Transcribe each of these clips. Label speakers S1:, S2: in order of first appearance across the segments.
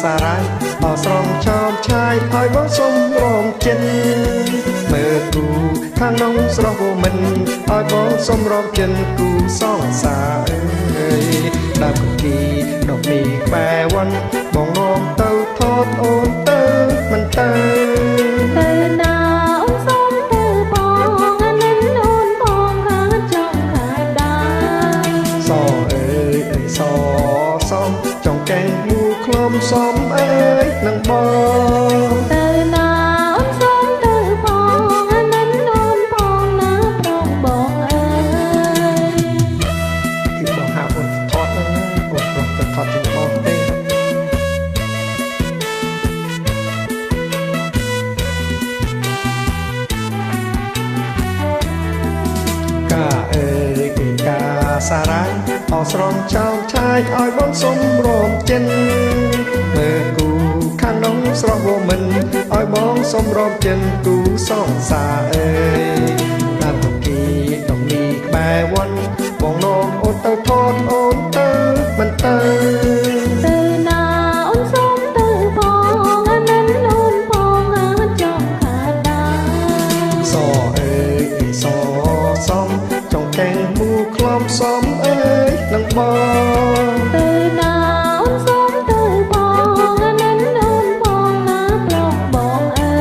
S1: សារ៉ាអស្រងចោមឆាយឲ្យបងសុំរំចិនមើលគូខាងនងស្រស់វមិនឲ្យបងសុំរំចិនគូសងសាអើយដើមគីដកមីក្បែរវ៉ាន់បងនាំទៅថតអូនទៅមិនទៅ
S2: ណាអូនសុំទៅបងអានិនអូនបងខាងចង់ខាងដែរ
S1: សអើយអើយសសំចង់កែងមូខ្លំសំអើយនឹងបង
S2: ទៅណាអូនសុំទៅបងអានិនអូនបងណាប្រងបងអើយ
S1: គឺបងហៅអូនថតហ្នឹងអូនប្រុសទៅថតជាមួយបងទេកាអើយគឺកាសារ៉ាអស្រងចោមឆាយឲ្យបងសុំរំចិនមើលគូខាងនងស្រស់វមិនឲ្យបងសុំរំចិនគូសងសាអើយតាមតុគីដងមីក្បែរវ៉ាន់បងនាំអូនទៅថតអូនទៅមិនទៅ
S2: ទៅណាអូនសុំទៅបងអានិនអូនបងអាចចង់ខាងដែរ
S1: សអើយអើយសសំចង់កែងមូខ្លំសំអើយនឹងបង
S2: ទៅណាអូនសុំទៅបងអានិនអូនបងណាប្រងបងអើ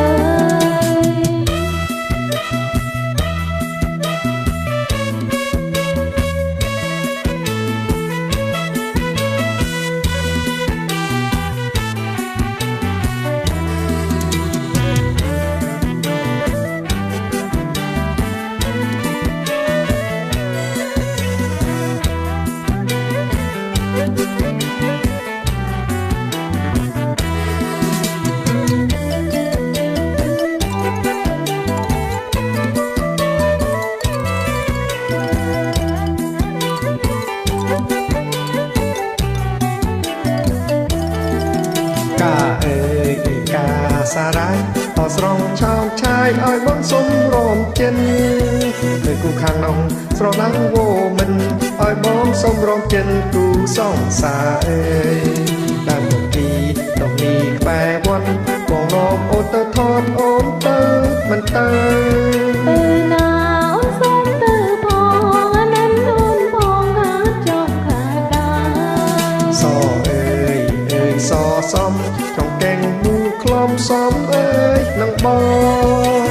S2: យ
S1: កាអើយគឺកាសារ៉ាអស្រងឆោមឆាយឲ្យបងសុំរំចិននៅគូខាងនងស្រឡាំងវមិនឲ្យបងសុំរំចិនគូសងសាអើយដើមគីដងមីក្បែរវ៉ាន់បងនាំអូនទៅថតអូនទៅមិនទៅ
S2: ទៅណាអូនសុំទៅបងអានិនអូនបងអាចចង់ខាងដែរ
S1: សអើយអើយសសំចង់កែងមូខ្លំសំអើយនឹងបង